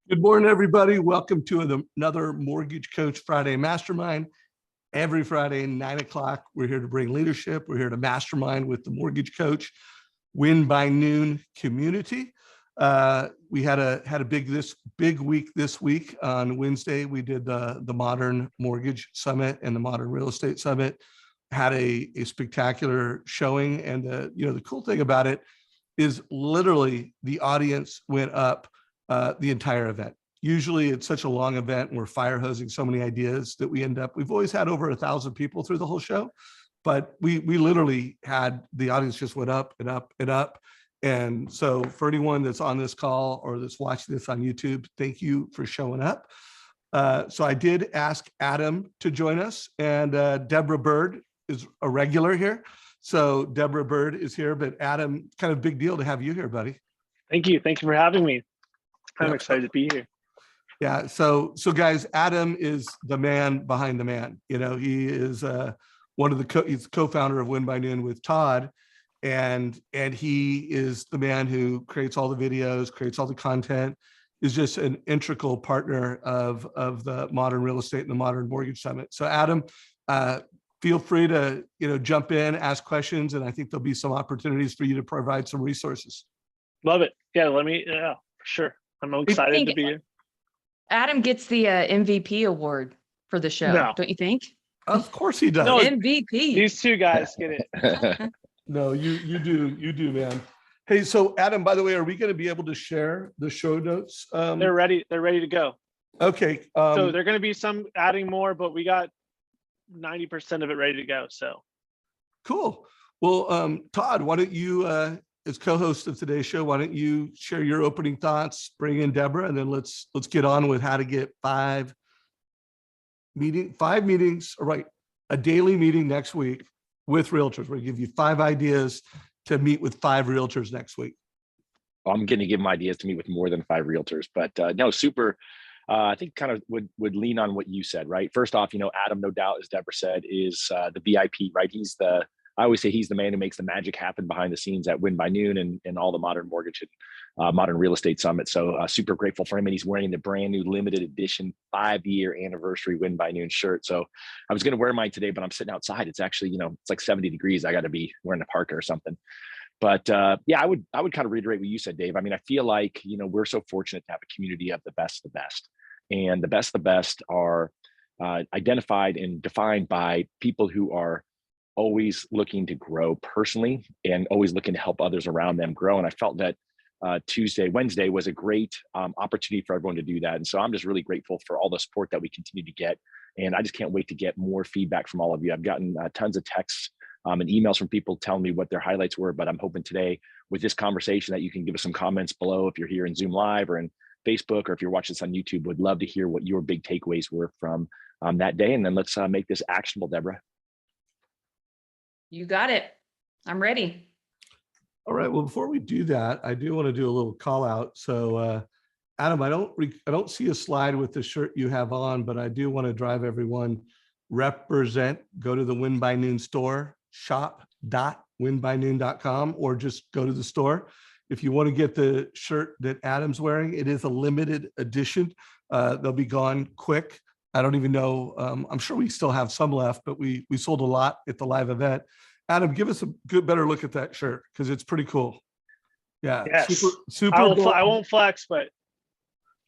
Good morning, everybody. Welcome to another Mortgage Coach Friday Mastermind. Every Friday, 9 o'clock, we're here to bring leadership. We're here to mastermind with the Mortgage Coach Win by Noon community. We had a big week this week. On Wednesday, we did the Modern Mortgage Summit and the Modern Real Estate Summit. Had a spectacular showing, and the cool thing about it is literally the audience went up the entire event. Usually it's such a long event and we're fire hosing so many ideas that we've always had over 1,000 people through the whole show, but we literally had the audience just went up and up and up. And so for anyone that's on this call or that's watching this on YouTube, thank you for showing up. So I did ask Adam to join us, and Deborah Bird is a regular here. So Deborah Bird is here, but Adam, kind of big deal to have you here, buddy. Thank you. Thank you for having me. I'm excited to be here. Yeah. So guys, Adam is the man behind the man. He is he's co-founder of Win by Noon with Todd, and he is the man who creates all the videos, creates all the content, is just an integral partner of the Modern Real Estate and the Modern Mortgage Summit. So Adam, feel free to jump in, ask questions, and I think there'll be some opportunities for you to provide some resources. Love it. Yeah, for sure. I'm excited to be here. Adam gets the MVP award for the show, don't you think? Of course he does. No, MVP. These two guys get it. No, you do, man. Hey, so Adam, by the way, are we going to be able to share the show notes? They're ready to go. Okay. So they're going to be some adding more, but we got 90% of it ready to go. So cool. Well, Todd, why don't you, as co-host of today's show, why don't you share your opening thoughts, bring in Deborah, and then let's get on with how to get five meetings, all right, a daily meeting next week with realtors. We're gonna give you 5 ideas to meet with 5 realtors next week. I'm going to give them ideas to meet with more than 5 realtors, but no, super. I think kind of would lean on what you said, right? First off, Adam, no doubt, as Deborah said, is the VIP, right? I always say he's the man who makes the magic happen behind the scenes at Win by Noon and all the Modern Mortgage and Modern Real Estate Summit. So super grateful for him. And he's wearing the brand new limited edition 5-year anniversary Win by Noon shirt. So I was going to wear mine today, but I'm sitting outside. It's actually, it's like 70 degrees. I got to be wearing a parka or something. But yeah, I would kind of reiterate what you said, Dave. I mean, I feel like, we're so fortunate to have a community of the best. And the best are identified and defined by people who are always looking to grow personally and always looking to help others around them grow. And I felt that Wednesday was a great opportunity for everyone to do that. And so I'm just really grateful for all the support that we continue to get. And I just can't wait to get more feedback from all of you. I've gotten tons of texts and emails from people telling me what their highlights were, but I'm hoping today with this conversation that you can give us some comments below if you're here in Zoom Live or in Facebook, or if you're watching this on YouTube. Would love to hear what your big takeaways were from that day. And then let's make this actionable, Deborah. You got it. I'm ready. All right. Well, before we do that, I do want to do a little call out. So, Adam, I don't see a slide with the shirt you have on, but I do want to drive everyone represent. Go to the Win by Noon store, shop.winbynoon.com, or just go to the store. If you want to get the shirt that Adam's wearing, it is a limited edition. They'll be gone quick. I don't even know. I'm sure we still have some left, but we sold a lot at the live event. Adam, give us a better look at that shirt because it's pretty cool. Yeah, yes. super. I won't flex, but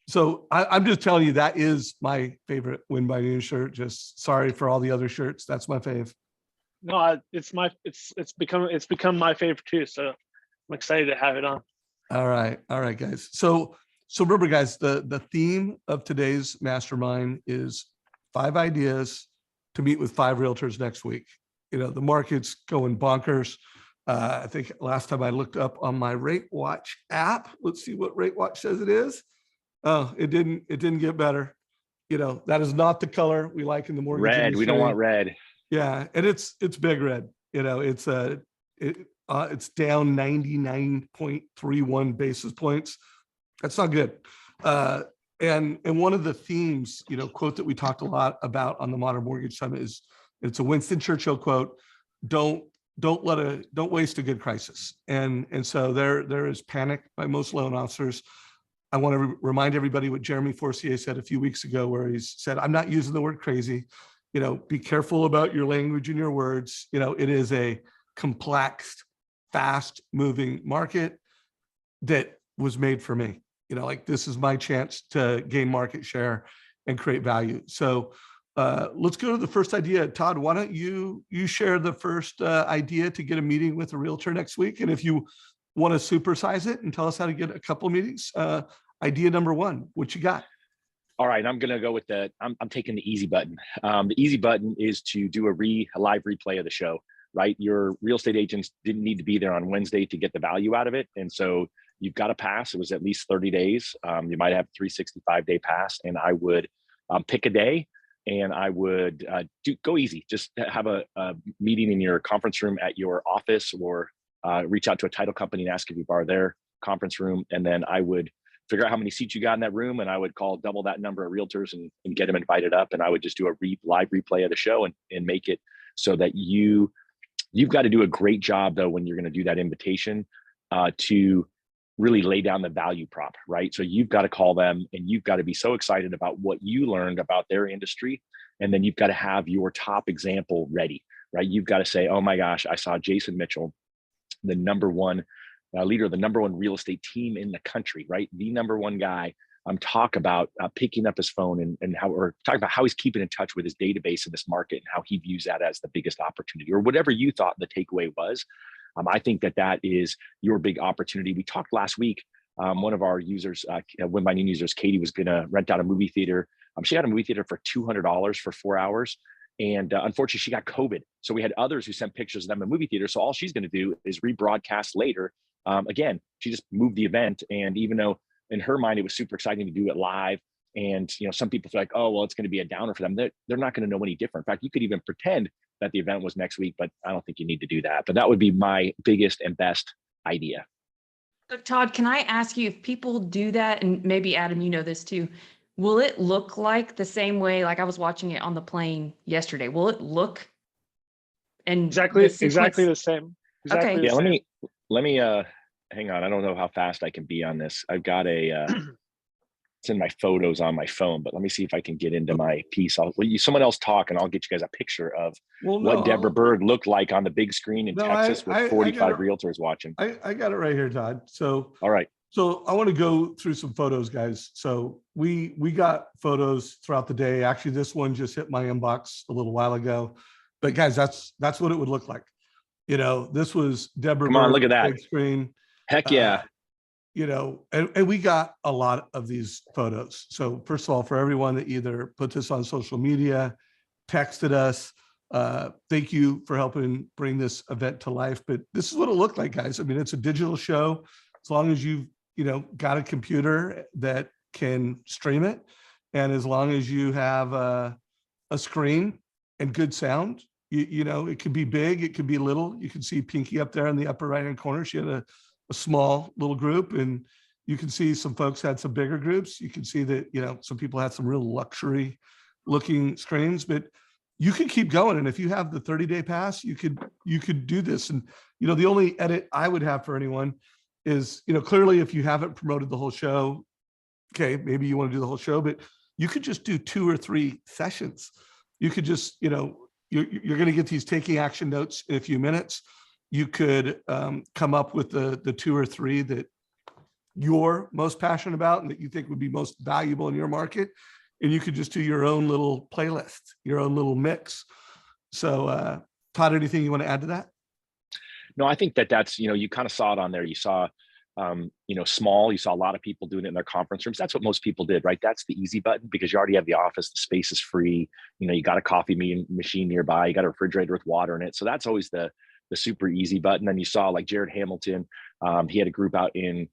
so I'm just telling you that is my favorite Win by Noon shirt. Just sorry for all the other shirts. That's my fave. No, it's become my favorite too. So I'm excited to have it on. All right, guys. So remember, guys, the theme of today's mastermind is 5 ideas to meet with 5 realtors next week. The market's going bonkers. I think last time I looked up on my Rate Watch app, let's see what Rate Watch says it is. Oh, it didn't get better. That is not the color we like in the mortgage red. industry. We don't want red. Yeah, and it's big red. It's down 99.31 basis points. That's not good. And one of the themes, quote that we talked a lot about on the Modern Mortgage Summit is, it's a Winston Churchill quote: "Don't waste a good crisis." And so there is panic by most loan officers. I want to remind everybody what Jeremy Forcier said a few weeks ago, where he said, I'm not using the word crazy. Be careful about your language and your words. It is a complex, fast moving market that was made for me. This is my chance to gain market share and create value. So let's go to the first idea. Todd, why don't you share the first idea to get a meeting with a realtor next week? And if you want to supersize it and tell us how to get a couple of meetings, idea number one, what you got? All right, I'm going to go with I'm taking the easy button. The easy button is to do a live replay of the show, right? Your real estate agents didn't need to be there on Wednesday to get the value out of it. And so you've got to pass. It was at least 30 days. You might have a 365-day pass. And I would pick a day and I would go easy. Just have a meeting in your conference room at your office, or reach out to a title company and ask if you borrow their conference room. And then I would figure out how many seats you got in that room, and I would call double that number of realtors and get them invited up. And I would just do a live replay of the show and make it so that you've got to do a great job, though, when you're going to do that invitation to really lay down the value prop, right? So you've got to call them and you've got to be so excited about what you learned about their industry. And then you've got to have your top example ready, right? You've got to say, oh my gosh, I saw Jason Mitchell, the number one leader of the number one real estate team in the country, right? The number one guy. Talk about picking up his phone and talk about how he's keeping in touch with his database in this market and how he views that as the biggest opportunity, or whatever you thought the takeaway was. I think that is your big opportunity. We talked last week. One of our users, one of my new users, Katie, was going to rent out a movie theater. She got a movie theater for $200 for 4 hours. And unfortunately, she got COVID. So we had others who sent pictures of them in movie theater. So all she's going to do is rebroadcast later. Again, she just moved the event. And even though in her mind, it was super exciting to do it live. And, some people feel like, oh, well, it's going to be a downer for them. They're not going to know any different. In fact, you could even pretend that the event was next week, but I don't think you need to do that. But that would be my biggest and best idea. So Todd, can I ask you, if people do that, and maybe Adam, you know this too, will it look like the same way? Like I was watching it on the plane yesterday. Will it look and Exactly the same. Exactly Okay. the Yeah, same. let me hang on. I don't know how fast I can be on this. I've got it's in my photos on my phone, but let me see if I can get into my piece. Someone else talk and I'll get you guys a picture of what Deborah Berg looked like on the big screen in Texas with 45 realtors watching. I got it right here, Todd. So, all right. So I want to go through some photos, guys. So we got photos throughout the day. Actually, this one just hit my inbox a little while ago. But guys, that's what it would look like. This was Deborah. Come on, look at that big screen. Heck yeah. And we got a lot of these photos. So first of all, for everyone that either put this on social media, texted us, thank you for helping bring this event to life. But this is what it looked like, guys. I mean, it's a digital show. As long as you've, got a computer that can stream it, and as long as you have a screen and good sound, it could be big, it could be little. You can see Pinky up there in the upper right-hand corner. She had a small little group, and you can see some folks had some bigger groups. You can see that, some people had some real luxury looking screens, but you can keep going. And if you have the 30-day pass, you could do this. And, the only edit I would have for anyone is, clearly if you haven't promoted the whole show, okay, maybe you want to do the whole show, but you could just do 2 or 3 sessions. You could just, you're going to get these taking action notes in a few minutes. You could come up with the 2 or 3 that you're most passionate about and that you think would be most valuable in your market. And you could just do your own little playlist, your own little mix. So Todd, anything you want to add to that? No, I think that's, you kind of saw it on there. You saw, small, you saw a lot of people doing it in their conference rooms. That's what most people did, right? That's the easy button because you already have the office, the space is free. You got a coffee machine nearby, you got a refrigerator with water in it. So that's always the super easy button. Then you saw like Jared Hamilton, he had a group out in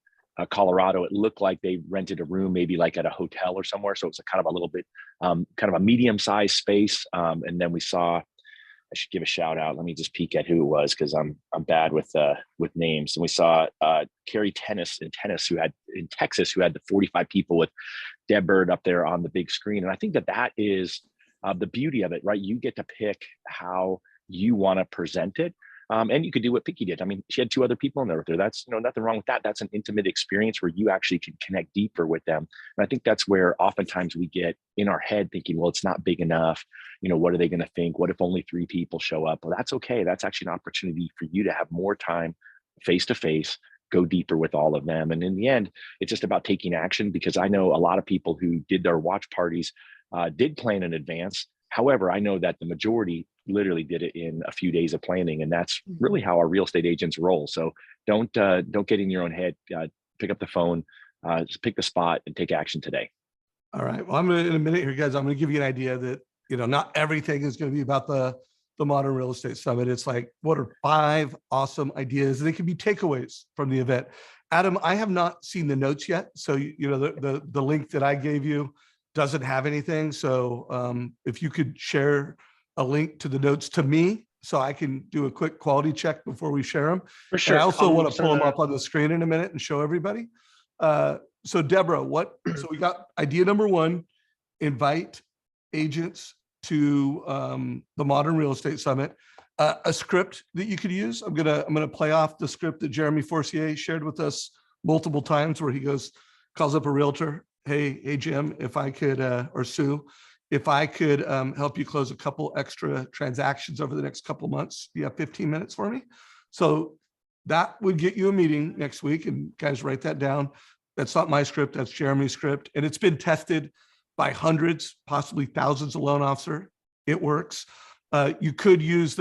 Colorado. It looked like they rented a room, maybe like at a hotel or somewhere. So it was a kind of a little bit, kind of a medium-sized space. And then we saw, I should give a shout out. Let me just peek at who it was because I'm bad with names. And we saw Carrie Tennis in Texas, who had the 45 people with Deb Bird up there on the big screen. And I think that is the beauty of it, right? You get to pick how you want to present it. And you could do what Picky did. I mean, she had 2 other people in there with her. That's, nothing wrong with that. That's an intimate experience where you actually can connect deeper with them. And I think that's where oftentimes we get in our head thinking, well, it's not big enough. What are they going to think? What if only 3 people show up? Well, that's okay. That's actually an opportunity for you to have more time face to face, go deeper with all of them. And in the end, it's just about taking action, because I know a lot of people who did their watch parties did plan in advance. However, I know that the majority literally did it in a few days of planning, and that's really how our real estate agents roll. So don't get in your own head. Pick up the phone, just pick the spot, and take action today. All right. Well, I'm going to, in a minute here, guys, I'm going to give you an idea that, not everything is going to be about the Modern Real Estate Summit. It's like, what are 5 awesome ideas? And they can be takeaways from the event. Adam, I have not seen the notes yet. So, the link that I gave you doesn't have anything. So if you could share a link to the notes to me, so I can do a quick quality check before we share them. For sure. And I also want to pull them that. up on the screen in a minute and show everybody. So Deborah, so we got idea number 1, invite agents to the Modern Real Estate Summit. A script that you could use. I'm gonna play off the script that Jeremy Forcier shared with us multiple times, where he calls up a realtor. Hey Jim, if I could, or Sue, if I could help you close a couple extra transactions over the next couple of months, you have 15 minutes for me. So that would get you a meeting next week, and guys, write that down. That's not my script, that's Jeremy's script. And it's been tested by hundreds, possibly thousands of loan officer. It works. You could use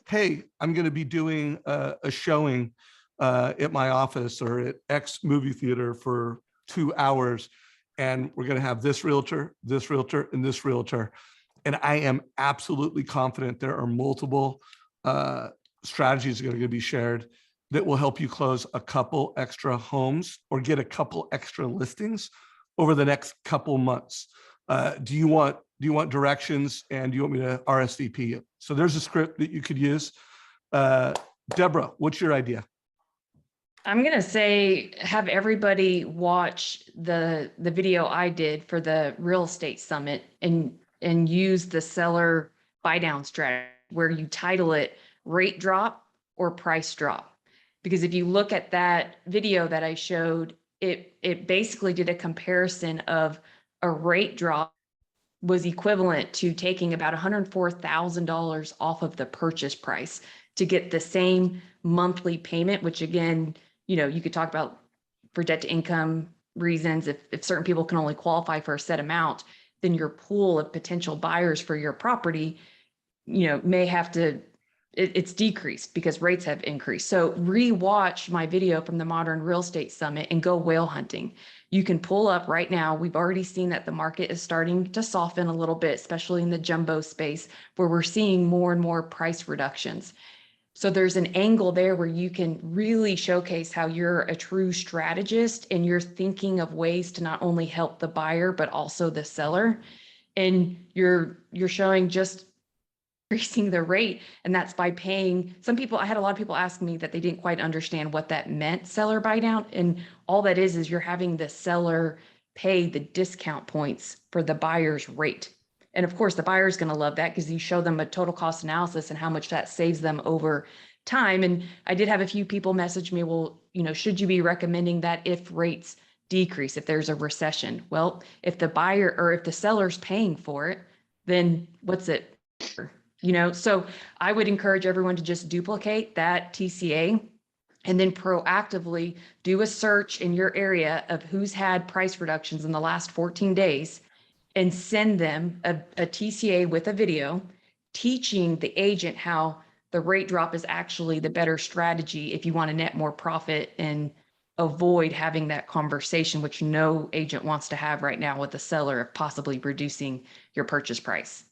hey, I'm going to be doing a showing at my office or at X movie theater for 2 hours. And we're going to have this realtor, and this realtor. And I am absolutely confident there are multiple strategies that are going to be shared that will help you close a couple extra homes or get a couple extra listings over the next couple months. Do you want directions, and do you want me to RSVP you? So there's a script that you could use. Deborah, what's your idea? I'm going to say have everybody watch the video I did for the real estate summit and use the seller buy down strategy, where you title it rate drop or price drop. Because if you look at that video that I showed, it basically did a comparison of a rate drop was equivalent to taking about $104,000 off of the purchase price to get the same monthly payment, which again, you could talk about for debt to income reasons. If certain people can only qualify for a set amount, then your pool of potential buyers for your property, may have to, it's decreased because rates have increased. So rewatch my video from the Modern Real Estate Summit and go whale hunting. You can pull up right now. We've already seen that the market is starting to soften a little bit, especially in the jumbo space, where we're seeing more and more price reductions. So there's an angle there where you can really showcase how you're a true strategist and you're thinking of ways to not only help the buyer, but also the seller. And you're showing just increasing the rate. And that's by paying some people. I had a lot of people ask me that they didn't quite understand what that meant, seller buy down. And all that is you're having the seller pay the discount points for the buyer's rate. And of course, the buyer is going to love that because you show them a total cost analysis and how much that saves them over time. And I did have a few people message me, well, should you be recommending that if rates decrease, if there's a recession? Well, if the buyer or if the seller's paying for it, then what's it? So I would encourage everyone to just duplicate that TCA and then proactively do a search in your area of who's had price reductions in the last 14 days. And send them a TCA with a video teaching the agent how the rate drop is actually the better strategy if you want to net more profit and avoid having that conversation, which no agent wants to have right now with the seller, of possibly reducing your purchase price.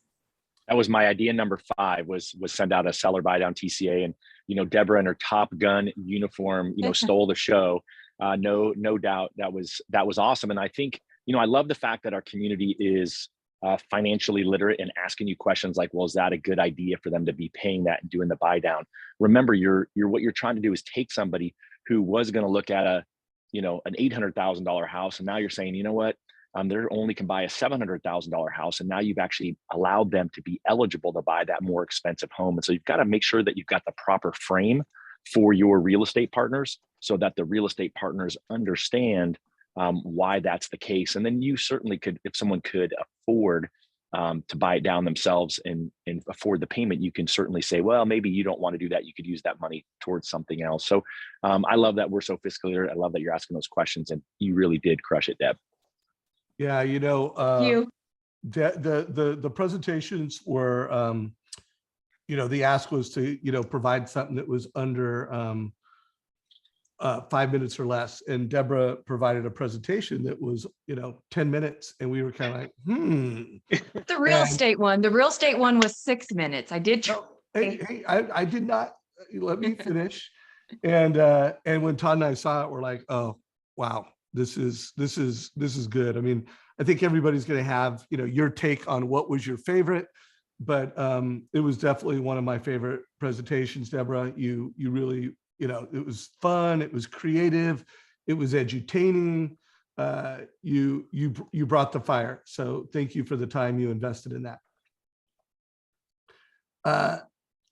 That was my idea number 5 was send out a seller buy down TCA. And Deborah in her Top Gun uniform stole the show. No doubt that was awesome. And I think I love the fact that our community is financially literate and asking you questions like, well, is that a good idea for them to be paying that and doing the buy down? Remember, what you're trying to do is take somebody who was going to look at an $800,000 house, and now you're saying, you know what, they only can buy a $700,000 house, and now you've actually allowed them to be eligible to buy that more expensive home. And so you've got to make sure that you've got the proper frame for your real estate partners, so that the real estate partners understand why that's the case. And then you certainly could, if someone could afford to buy it down themselves and afford the payment, you can certainly say, well, maybe you don't want to do that. You could use that money towards something else. So I love that we're so fiscally literate. I love that you're asking those questions, and you really did crush it, Deb. Yeah, You. the presentations were, the ask was to, provide something that was under 5 minutes or less. And Deborah provided a presentation that was, 10 minutes. And we were kind of like, The real And- estate one. The real estate one was 6 minutes. I did try. No, hey, I did not, let me finish. And when Todd and I saw it, we're like, oh, wow, this is good. I mean, I think everybody's going to have, your take on what was your favorite, but it was definitely one of my favorite presentations, Deborah. You really, it was fun. It was creative. It was edutaining. You brought the fire. So thank you for the time you invested in that.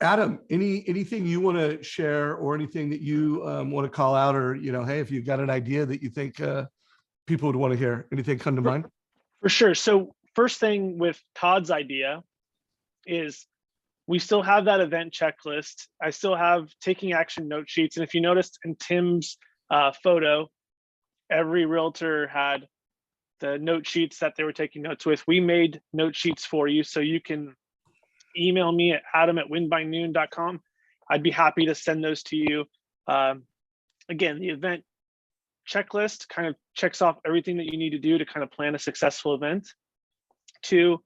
Adam, anything you want to share, or anything that you want to call out, or, hey, if you've got an idea that you think people would want to hear, anything come to mind? For sure. So first thing with Todd's idea is we still have that event checklist. I still have taking action note sheets. And if you noticed in Tim's photo, every realtor had the note sheets that they were taking notes with. We made note sheets for you, so you can email me at adam@winbynoon.com. I'd be happy to send those to you. Again, the event checklist kind of checks off everything that you need to do to kind of plan a successful event. 2,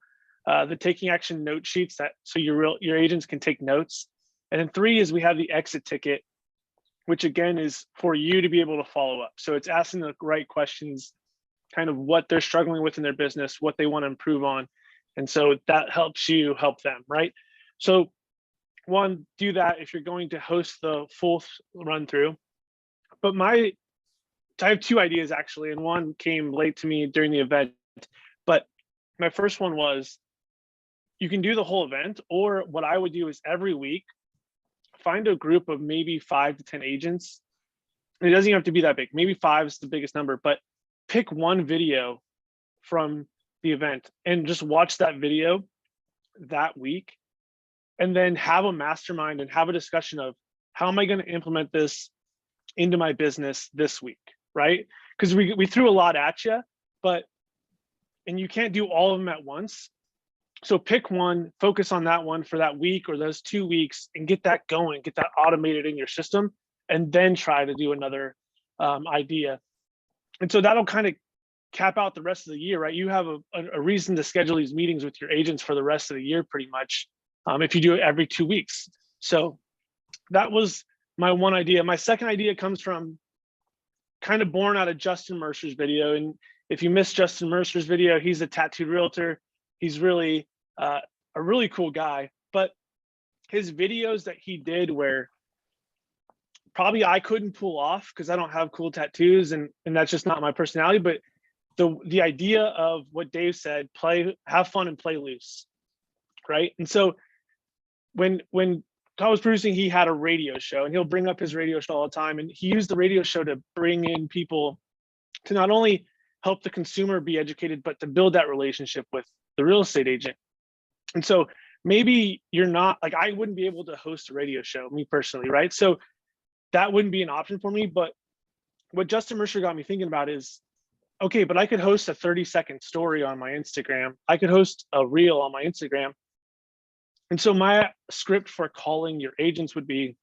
the taking action note sheets, so your agents can take notes. And then 3 is we have the exit ticket, which again is for you to be able to follow up. So it's asking the right questions, kind of what they're struggling with in their business, what they want to improve on. And so that helps you help them, right? So 1, do that if you're going to host the full run through. But I have 2 ideas actually, and one came late to me during the event. But my first one was, you can do the whole event, or what I would do is every week, find a group of maybe 5 to 10 agents. It doesn't even have to be that big. Maybe 5 is the biggest number, but pick one video from the event and just watch that video that week, and then have a mastermind and have a discussion of, how am I going to implement this into my business this week, right? Because we threw a lot at you, and you can't do all of them at once. So pick one, focus on that one for that week or those 2 weeks, and get that going, get that automated in your system, and then try to do another idea. And so that'll kind of cap out the rest of the year, right? You have a reason to schedule these meetings with your agents for the rest of the year, pretty much, if you do it every 2 weeks. So that was my one idea. My second idea comes from kind of born out of Justin Mercer's video. And if you missed Justin Mercer's video, he's a tattooed realtor. He's really a really cool guy, but his videos that he did, where probably I couldn't pull off because I don't have cool tattoos, and that's just not my personality. But the idea of what Dave said, have fun and play loose, right? And so when Todd was producing, he had a radio show, and he'll bring up his radio show all the time. And he used the radio show to bring in people to not only help the consumer be educated, but to build that relationship with the real estate agent. And so maybe you're not, like, I wouldn't be able to host a radio show, me personally, right? So that wouldn't be an option for me. But what Justin Mercer got me thinking about is, okay, but I could host a 30-second story on my Instagram. I could host a reel on my Instagram. And so my script for calling your agents would be,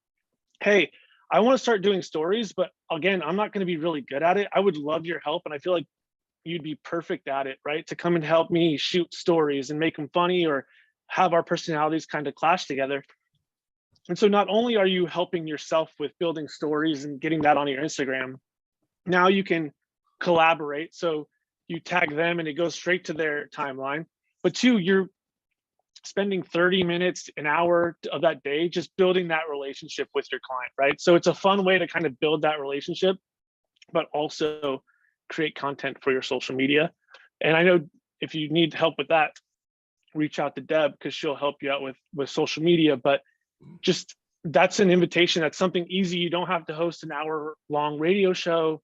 hey, I want to start doing stories, but again, I'm not going to be really good at it. I would love your help. And I feel like you'd be perfect at it, right? To come and help me shoot stories and make them funny, or have our personalities kind of clash together. And so not only are you helping yourself with building stories and getting that on your Instagram, now you can collaborate. So you tag them and it goes straight to their timeline. But 2, you're spending 30 minutes, an hour of that day just building that relationship with your client, right? So it's a fun way to kind of build that relationship, but also create content for your social media. And I know if you need help with that, reach out to Deb because she'll help you out with social media. But just that's an invitation. That's something easy. You don't have to host an hour-long radio show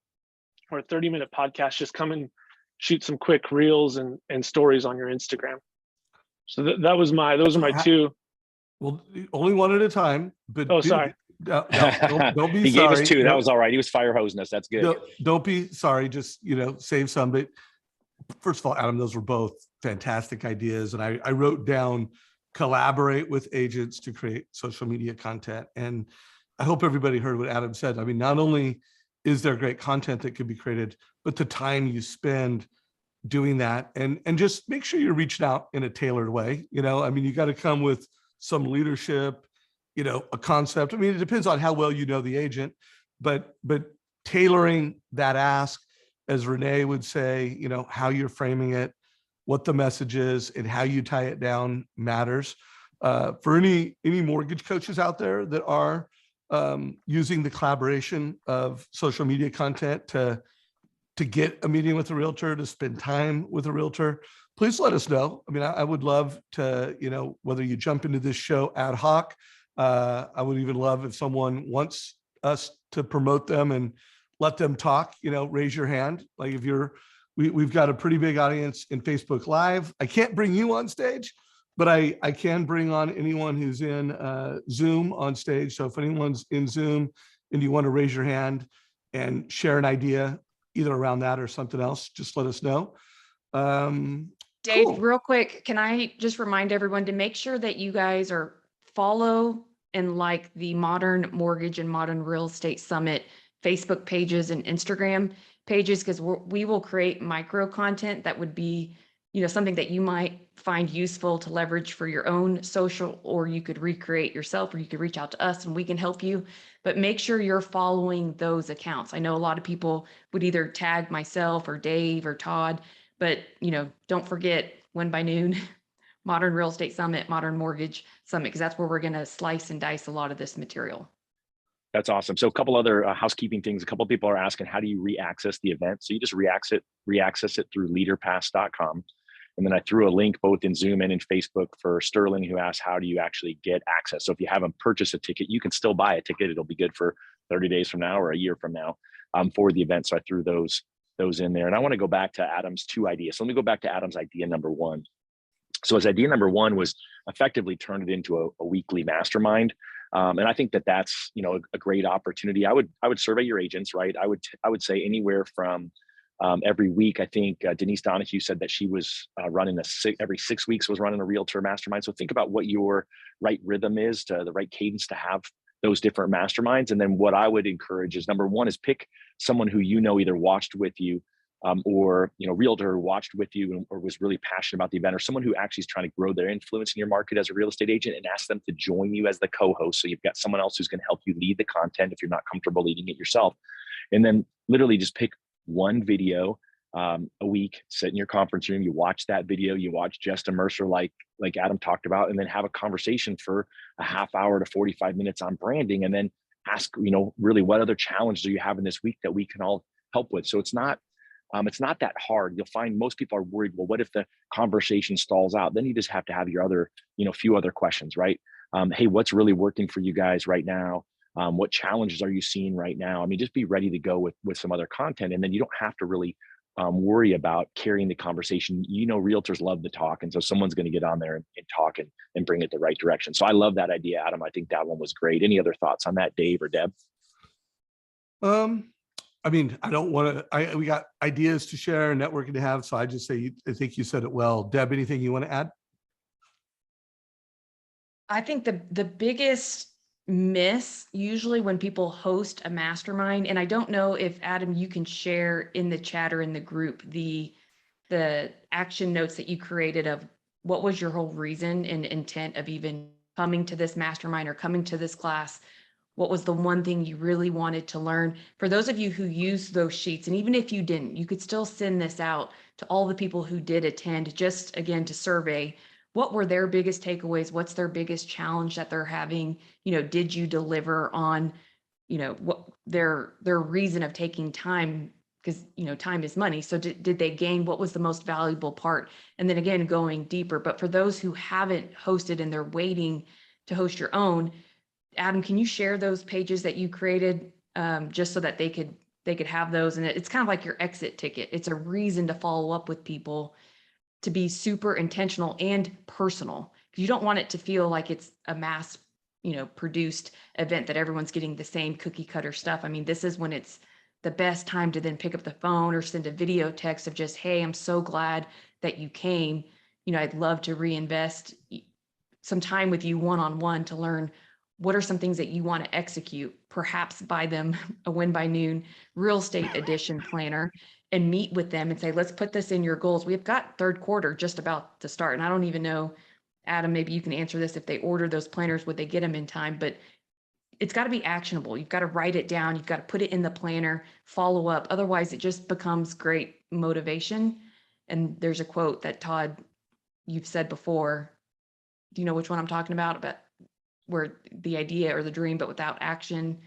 or a 30-minute podcast. Just come and shoot some quick reels and stories on your Instagram. So those are my two. Well, only one at a time. But Oh, sorry. Don't be He sorry. gave us two. That No, was all right. He was fire hosing us. That's good. don't be sorry. Just, save some. But first of all, Adam, those were both fantastic ideas. And I wrote down collaborate with agents to create social media content. And I hope everybody heard what Adam said. I mean, not only is there great content that can be created, but the time you spend doing that, and just make sure you're reaching out in a tailored way. I mean, you got to come with some leadership, a concept. I mean, it depends on how well you know the agent, but tailoring that ask, as Renee would say, how you're framing it, what the message is, and how you tie it down matters. For any mortgage coaches out there that are using the collaboration of social media content to get a meeting with a realtor, to spend time with a realtor, please let us know. I mean, I would love to, whether you jump into this show ad hoc, I would even love if someone wants us to promote them and let them talk, raise your hand. Like if we've got a pretty big audience in Facebook Live. I can't bring you on stage, but I can bring on anyone who's in Zoom on stage. So if anyone's in Zoom and you want to raise your hand and share an idea, either around that or something else, just let us know. Dave, Cool. real quick, can I just remind everyone to make sure that you guys follow and like the Modern Mortgage and Modern Real Estate Summit Facebook pages and Instagram pages, because we will create micro content that would be, something that you might find useful to leverage for your own social, or you could recreate yourself, or you could reach out to us and we can help you. But make sure you're following those accounts. I know a lot of people would either tag myself or Dave or Todd, but don't forget Win by Noon, Modern Real Estate Summit, Modern Mortgage Summit, because that's where we're going to slice and dice a lot of this material. That's awesome. So a couple other housekeeping things. A couple of people are asking, how do you re-access the event? So you just re-access it through leaderpass.com. And then I threw a link both in Zoom and in Facebook for Sterling, who asked, how do you actually get access? So if you haven't purchased a ticket, you can still buy a ticket. It'll be good for 30 days from now or a year from now for the event. So I threw those in there. And I want to go back to Adam's two ideas. So let me go back to Adam's idea number one. So his idea number one was effectively turn it into a weekly mastermind. And I think that's, a great opportunity. I would survey your agents, right? I would say anywhere from every week. I think Denise Donahue said that she was running every 6 weeks was running a realtor mastermind. So think about what your right rhythm is, to the right cadence to have those different masterminds. And then what I would encourage is, number one, is pick someone who either watched with you or realtor who watched with you or was really passionate about the event, or someone who actually is trying to grow their influence in your market as a real estate agent, and ask them to join you as the co-host. So you've got someone else who's going to help you lead the content if you're not comfortable leading it yourself. And then literally just pick one video a week, sit in your conference room, you watch that video, you watch Just Mercer like Adam talked about, and then have a conversation for a half hour to 45 minutes on branding, and then ask, really what other challenges do you have in this week that we can all help with. So it's not that hard. You'll find most people are worried, well, what if the conversation stalls out? Then you just have to have your other, few other questions, right? Hey, what's really working for you guys right now? What challenges are you seeing right now? I mean, just be ready to go with some other content. And then you don't have to really worry about carrying the conversation. Realtors love to talk. And so someone's going to get on there and talk and bring it the right direction. So I love that idea, Adam. I think that one was great. Any other thoughts on that, Dave or Deb? I mean, I don't want to, we got ideas to share and networking to have. So I just say, I think you said it well. Deb, anything you want to add? I think the biggest miss usually when people host a mastermind, and I don't know if Adam, you can share in the chat or in the group, the action notes that you created of what was your whole reason and intent of even coming to this mastermind or coming to this class. What was the one thing you really wanted to learn? For those of you who use those sheets, and even if you didn't, you could still send this out to all the people who did attend, just again to survey what were their biggest takeaways, what's their biggest challenge that they're having, did you deliver on, what their reason of taking time, because, time is money. So did they gain? What was the most valuable part? And then again, going deeper. But for those who haven't hosted and they're waiting to host your own, Adam, can you share those pages that you created, just so that they could have those? And it's kind of like your exit ticket. It's a reason to follow up with people, to be super intentional and personal. You don't want it to feel like it's a mass, produced event that everyone's getting the same cookie cutter stuff. I mean, this is when it's the best time to then pick up the phone or send a video text of just, hey, I'm so glad that you came. I'd love to reinvest some time with you one-on-one to learn what are some things that you want to execute, perhaps buy them a Win by Noon real estate edition planner and meet with them and say, let's put this in your goals. We've got third quarter just about to start. And I don't even know, Adam, maybe you can answer this. If they order those planners, would they get them in time? But it's got to be actionable. You've got to write it down. You've got to put it in the planner, follow up. Otherwise, it just becomes great motivation. And there's a quote that Todd, you've said before. Do you know which one I'm talking about? About where the idea or the dream, but without action.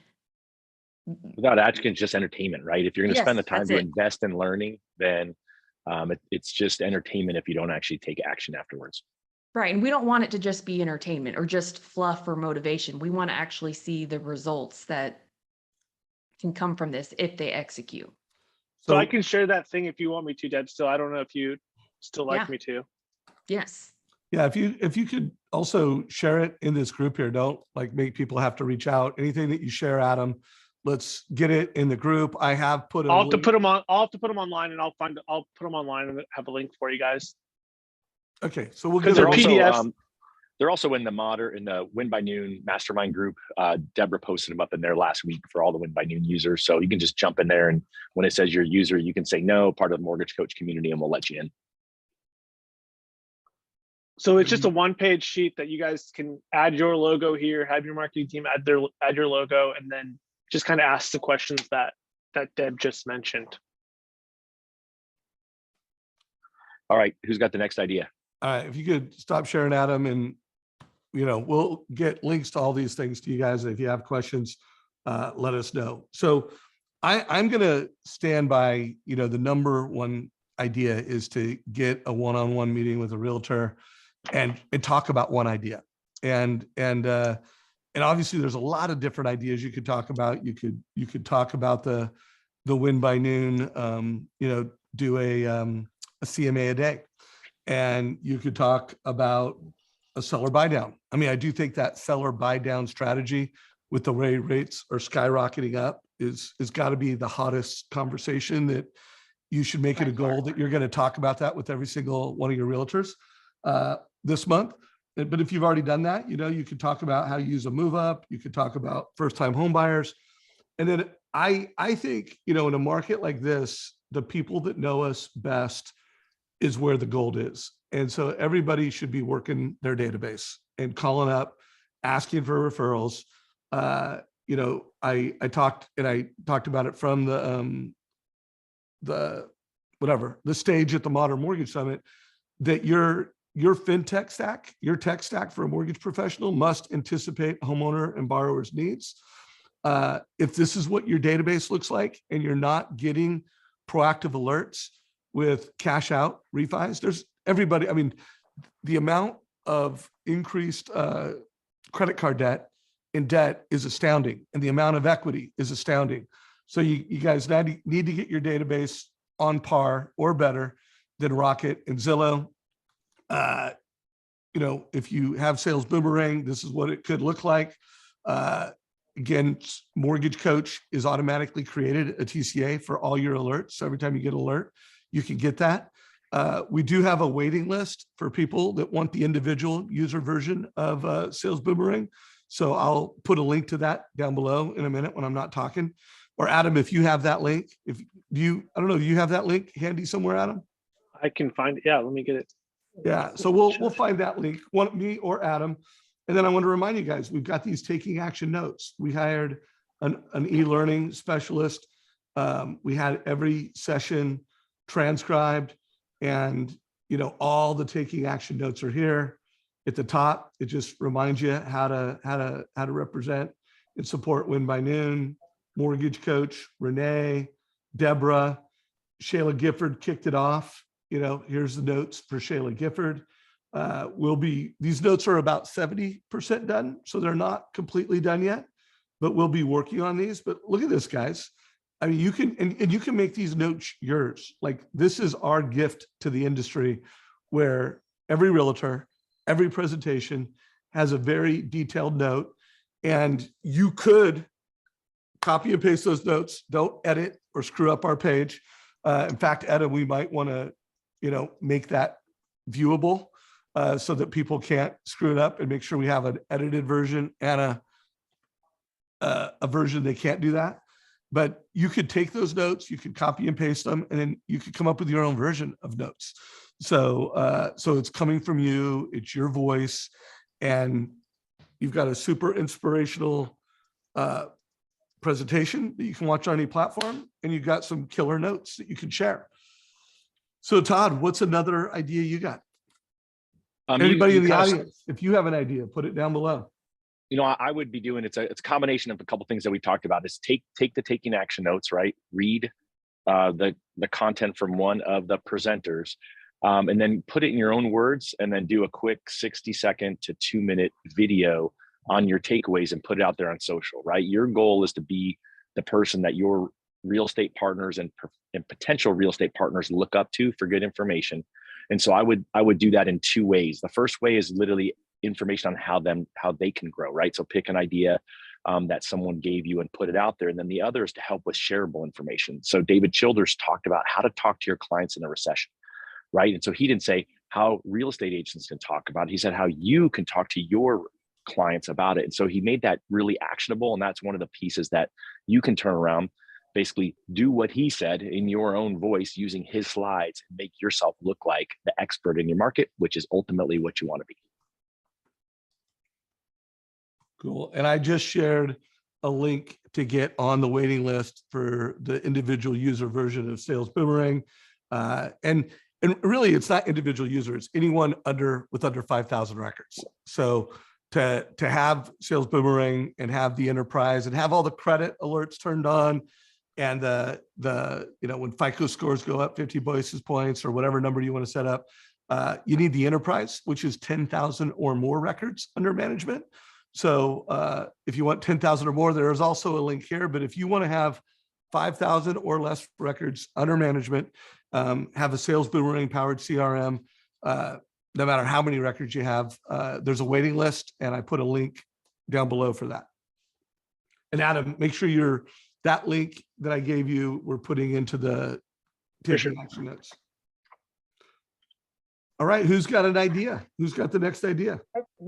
Without action, it's just entertainment, right? If you're going to spend the time to it. invest in learning, then it's just entertainment if you don't actually take action afterwards. Right. And we don't want it to just be entertainment or just fluff or motivation. We want to actually see the results that can come from this if they execute. So I can share that thing if you want me to, Deb. Still, I don't know if you still like me to. Yes. Yeah, if you could also share it in this group here, don't make people have to reach out. Anything that you share, Adam, let's get it in the group. I have put I'll have to put them online, and I'll put them online and have a link for you guys. Okay, so we'll get get their PDFs. They're also in the Win by Noon Mastermind group. Deborah posted them up in there last week for all the Win by Noon users. So you can just jump in there, and when it says you're a user, you can say no, part of the Mortgage Coach community, and we'll let you in. So it's just a one-page sheet that you guys can add your logo here, have your marketing team add your logo, and then just kind of ask the questions that Deb just mentioned. All right, who's got the next idea? All right, if you could stop sharing, Adam, and we'll get links to all these things to you guys. If you have questions, let us know. So I'm going to stand by, the number one idea is to get a one-on-one meeting with a realtor and talk about one idea. And obviously there's a lot of different ideas you could talk about. You could talk about the Win by Noon, do a CMA a day. And you could talk about a seller buy down. I mean, I do think that seller buy down strategy with the way rates are skyrocketing up is got to be the hottest conversation, that you should make it a goal that you're going to talk about that with every single one of your realtors this month. But if you've already done that, you could talk about how to use a move up. You could talk about first time home buyers. And then I think, in a market like this, the people that know us best is where the gold is. And so everybody should be working their database and calling up, asking for referrals. I talked about it from the stage at the Modern Mortgage Summit, that your fintech stack, your tech stack for a mortgage professional must anticipate homeowner and borrower's needs. If this is what your database looks like and you're not getting proactive alerts with cash out refis, there's everybody. I mean, the amount of increased credit card debt is astounding, and the amount of equity is astounding. So you guys need to get your database on par or better than Rocket and Zillow. If you have Sales Boomerang, this is what it could look like. Again, Mortgage Coach is automatically created a TCA for all your alerts. So every time you get an alert, you can get that. We do have a waiting list for people that want the individual user version of Sales Boomerang. So I'll put a link to that down below in a minute when I'm not talking. Or Adam, if you have that link, I don't know, do you have that link handy somewhere, Adam? I can find it. Yeah, let me get it. Yeah, so we'll find that link, me or Adam. And then I want to remind you guys, we've got these taking action notes. We hired an e-learning specialist. We had every session transcribed, and all the taking action notes are here at the top. It just reminds you how to represent and support Win by Noon, Mortgage Coach, Renee, Deborah, Shayla Gifford kicked it off. Here's the notes for Shayla Gifford. These notes are about 70% done, so they're not completely done yet, but we'll be working on these. But look at this, guys. I mean, you can, and you can make these notes yours. Like, this is our gift to the industry, where every realtor, every presentation has a very detailed note, and you could copy and paste those notes. Don't edit or screw up our page. In fact, Adam, we might want to, make that viewable so that people can't screw it up, and make sure we have an edited version and a version they can't do that. But you could take those notes, you could copy and paste them, and then you could come up with your own version of notes. So it's coming from you, it's your voice, and you've got a super inspirational presentation that you can watch on any platform, and you've got some killer notes that you can share. So Todd, what's another idea you got? Anybody in the audience, if you have an idea, put it down below. I would be doing, it's a combination of a couple things that we talked about. Is take the taking action notes, right? Read the content from one of the presenters, and then put it in your own words, and then do a quick 60-second to 2-minute video on your takeaways and put it out there on social, right? Your goal is to be the person that your real estate partners and potential real estate partners look up to for good information. And so I would do that in 2 ways. The first way is literally information on how they can grow, right? So pick an idea that someone gave you and put it out there. And then the other is to help with shareable information. So David Childers talked about how to talk to your clients in a recession, right? And so he didn't say how real estate agents can talk about it. He said how you can talk to your clients about it. And so he made that really actionable. And that's one of the pieces that you can turn around, basically do what he said in your own voice using his slides, and make yourself look like the expert in your market, which is ultimately what you want to be. Cool. And I just shared a link to get on the waiting list for the individual user version of Sales Boomerang. And really, it's not individual users, anyone with under 5,000 records. So to have Sales Boomerang and have the enterprise and have all the credit alerts turned on, and when FICO scores go up 50 basis points or whatever number you want to set up, you need the enterprise, which is 10,000 or more records under management. So if you want 10,000 or more, there is also a link here. But if you want to have 5,000 or less records under management, have a Sales Boomerang powered CRM, no matter how many records you have, there's a waiting list, and I put a link down below for that. And Adam, make sure that link that I gave you, we're putting into the taking action notes. All right, who's got an idea? Who's got the next idea?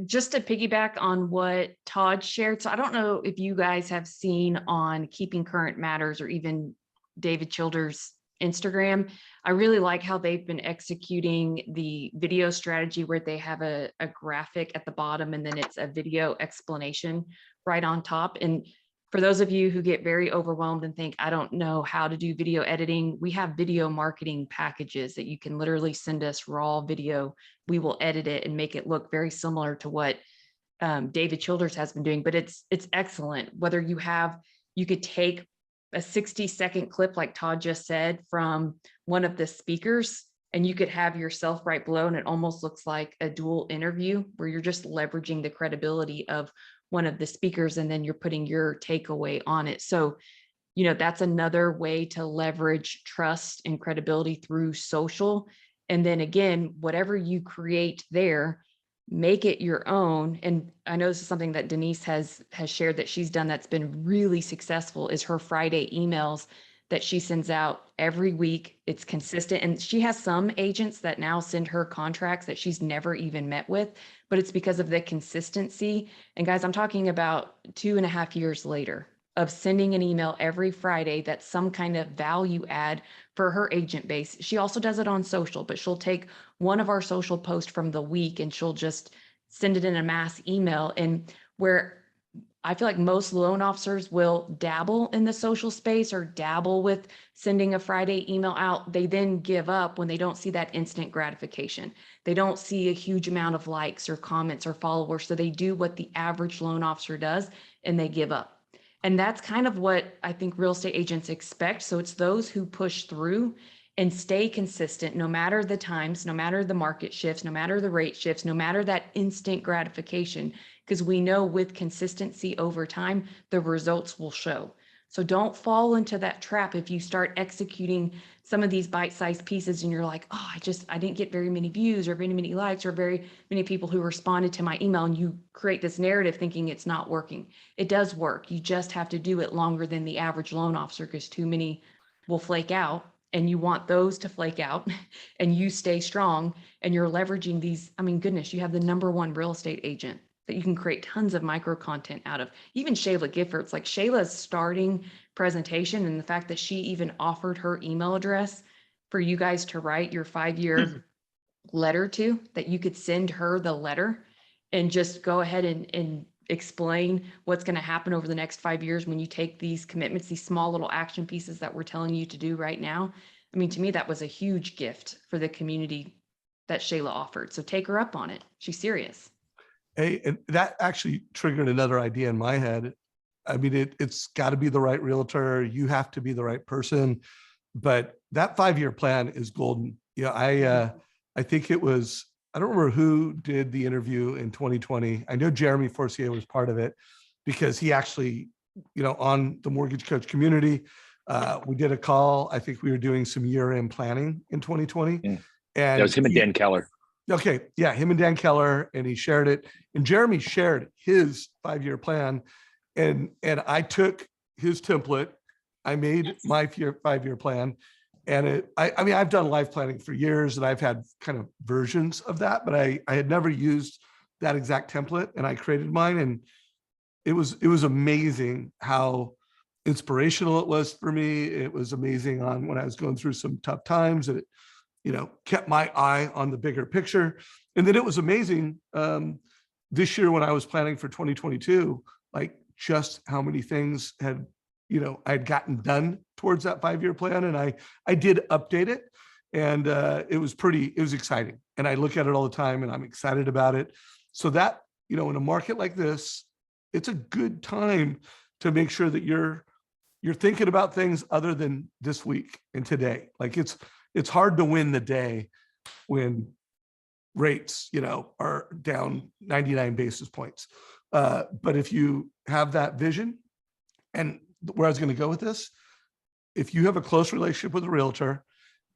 Just to piggyback on what Todd shared. So I don't know if you guys have seen on Keeping Current Matters or even David Childers' Instagram. I really like how they've been executing the video strategy, where they have a graphic at the bottom and then it's a video explanation right on top. And for those of you who get very overwhelmed and think, I don't know how to do video editing, we have video marketing packages that you can literally send us raw video. We will edit it and make it look very similar to what David Childers has been doing, but it's excellent. Whether you could take a 60-second clip, like Todd just said, from one of the speakers, and you could have yourself right below, and it almost looks like a dual interview where you're just leveraging the credibility of one of the speakers, and then you're putting your takeaway on it. So, that's another way to leverage trust and credibility through social. And then again, whatever you create there, make it your own. And I know this is something that Denise has shared that she's done that's been really successful, is her Friday emails that she sends out every week. It's consistent. And she has some agents that now send her contracts that she's never even met with, but it's because of the consistency. And guys, I'm talking about 2.5 years later of sending an email every Friday that's some kind of value add for her agent base. She also does it on social, but she'll take one of our social posts from the week and she'll just send it in a mass email. And where I feel like most loan officers will dabble in the social space or dabble with sending a Friday email out, they then give up when they don't see that instant gratification. They don't see a huge amount of likes or comments or followers. So they do what the average loan officer does, and they give up. And that's kind of what I think real estate agents expect. So it's those who push through and stay consistent no matter the times, no matter the market shifts, no matter the rate shifts, no matter that instant gratification, because we know with consistency over time, the results will show. So don't fall into that trap if you start executing some of these bite-sized pieces and you're like, oh, I didn't get very many views or very many likes or very many people who responded to my email, and you create this narrative thinking it's not working. It does work. You just have to do it longer than the average loan officer, because too many will flake out, and you want those to flake out and you stay strong, and you're leveraging these. I mean, goodness, you have the #1 real estate agent that you can create tons of micro content out of. Even Shayla Giffords, like Shayla's starting presentation, and the fact that she even offered her email address for you guys to write your 5-year letter to, that you could send her the letter and just go ahead and explain what's going to happen over the next 5 years when you take these commitments, these small little action pieces that we're telling you to do right now. I mean, to me, that was a huge gift for the community that Shayla offered. So take her up on it. She's serious. Hey, and that actually triggered another idea in my head. I mean, it's got to be the right realtor. You have to be the right person, but that 5-year plan is golden. Yeah, I think it was, I don't remember who did the interview in 2020. I know Jeremy Forcier was part of it, because he actually, on the Mortgage Coach community, we did a call. I think we were doing some year-end planning in 2020. And that was him and Dan Keller. Okay. Yeah. Him and Dan Keller, and he shared it, and Jeremy shared his 5-year plan. And I took his template. I made my 5-year plan. And I mean, I've done life planning for years, and I've had kind of versions of that, but I had never used that exact template, and I created mine. And it was amazing how inspirational it was for me. It was amazing on when I was going through some tough times, and it, kept my eye on the bigger picture. And then it was amazing this year when I was planning for 2022, like just how many things had, I'd gotten done towards that 5-year plan. And I did update it, and it was exciting. And I look at it all the time, and I'm excited about it. So that, in a market like this, it's a good time to make sure that you're thinking about things other than this week and today. Like it's hard to win the day when rates, are down 99 basis points. But if you have that vision, and where I was going to go with this, if you have a close relationship with a realtor,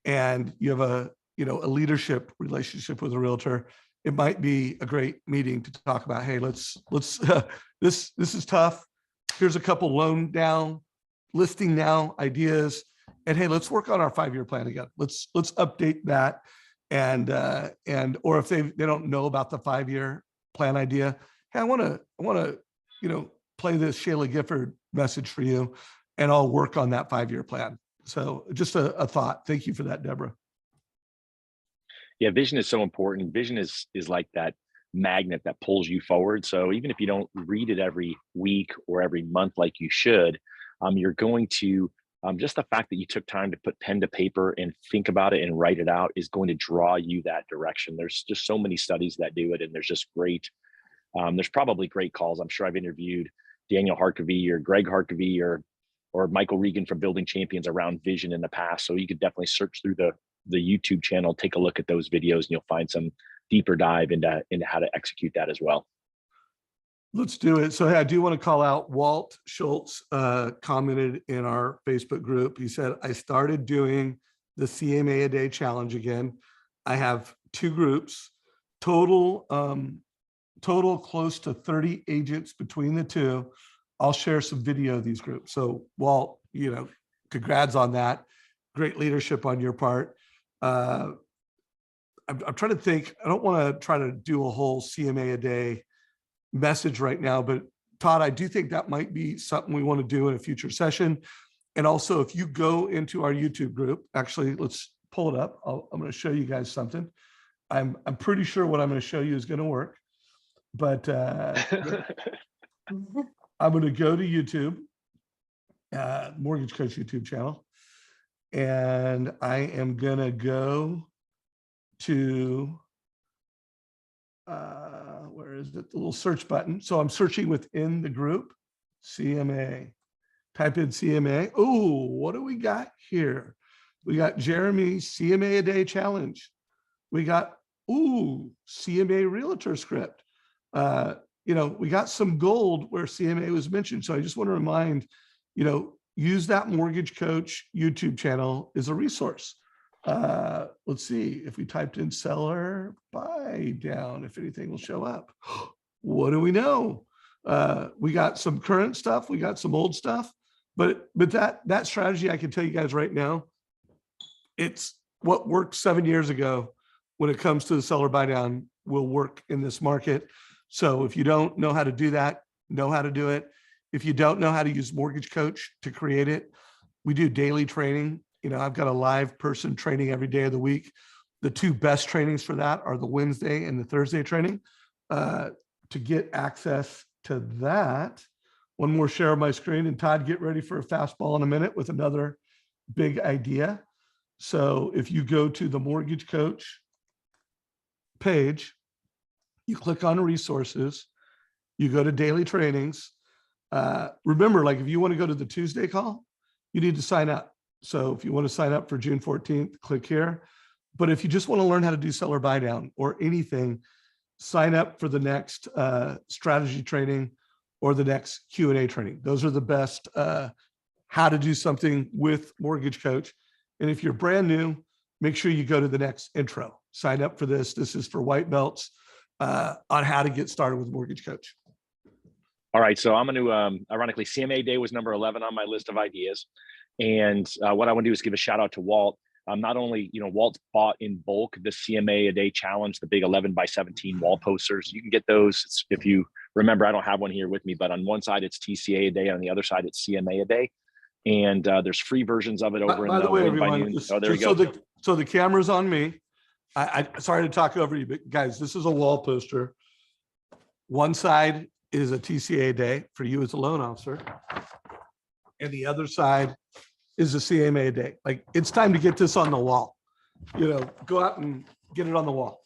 and you have a leadership relationship with a realtor, it might be a great meeting to talk about, hey, let's this is tough. Here's a couple loan down, listing now ideas. And hey, let's work on our 5-year plan again. Let's update that. And or if they don't know about the 5-year plan idea, hey, I want to play this Shayla Gifford message for you, and I'll work on that 5-year plan. So just a thought. Thank you for that, Deborah. Yeah, vision is so important. Vision is like that magnet that pulls you forward. So even if you don't read it every week or every month like you should, you're going to just the fact that you took time to put pen to paper and think about it and write it out is going to draw you that direction. There's just so many studies that do it, and there's just great. There's probably great calls. I'm sure I've interviewed Daniel Harkavy or Greg Harkavy or Michael Regan from Building Champions around vision in the past. So you could definitely search through the YouTube channel, take a look at those videos, and you'll find some deeper dive into how to execute that as well. Let's do it. So hey, I do want to call out Walt Schultz, commented in our Facebook group. He said, I started doing the CMA a day challenge again. I have 2 groups, total close to 30 agents between the 2. I'll share some video of these groups. So Walt, congrats on that. Great leadership on your part. I'm trying to think, I don't want to try to do a whole CMA a day message right now, but Todd, I do think that might be something we want to do in a future session. And also, if you go into our YouTube group, actually, let's pull it up. I'm going to show you guys something. I'm pretty sure what I'm going to show you is going to work, but I'm going to go to YouTube, Mortgage Coach YouTube channel, and I am going to go to where is it? The little search button. So I'm searching within the group, CMA. Type in CMA. Oh, what do we got here? We got Jeremy CMA a day challenge. We got, CMA realtor script. We got some gold where CMA was mentioned. So I just want to remind, use that Mortgage Coach YouTube channel as a resource. Let's see if we typed in seller buy down, if anything will show up. What do we know? We got some current stuff. We got some old stuff, but that strategy, I can tell you guys right now, it's what worked 7 years ago when it comes to the seller buy down will work in this market. So if you don't know how to do that, know how to do it. If you don't know how to use Mortgage Coach to create it, we do daily training. I've got a live person training every day of the week. The two best trainings for that are the Wednesday and the Thursday training. To get access to that, one more share of my screen, and Todd, get ready for a fastball in a minute with another big idea. So if you go to the Mortgage Coach page, you click on resources, you go to daily trainings. Remember, like if you want to go to the Tuesday call, you need to sign up. So if you want to sign up for June 14th, click here. But if you just want to learn how to do seller buy down or anything, sign up for the next strategy training or the next Q&A training. Those are the best how to do something with Mortgage Coach. And if you're brand new, make sure you go to the next intro. Sign up for this. This is for white belts on how to get started with Mortgage Coach. All right, so I'm going to, ironically, CMA Day was number 11 on my list of ideas. And what I want to do is give a shout out to Walt. Not only, Walt's bought in bulk the CMA a day challenge, the big 11x17 wall posters. You can get those. If you remember, I don't have one here with me, but on one side it's TCA a day, on the other side it's CMA a day. And there's free versions of it over By in the way, Win by everyone, Noon. Oh, there you go. So the camera's on me. I sorry to talk over you, but guys, this is a wall poster. One side is a TCA day for you as a loan officer, and the other side is a CMA day. Like, it's time to get this on the wall. Go out and get it on the wall.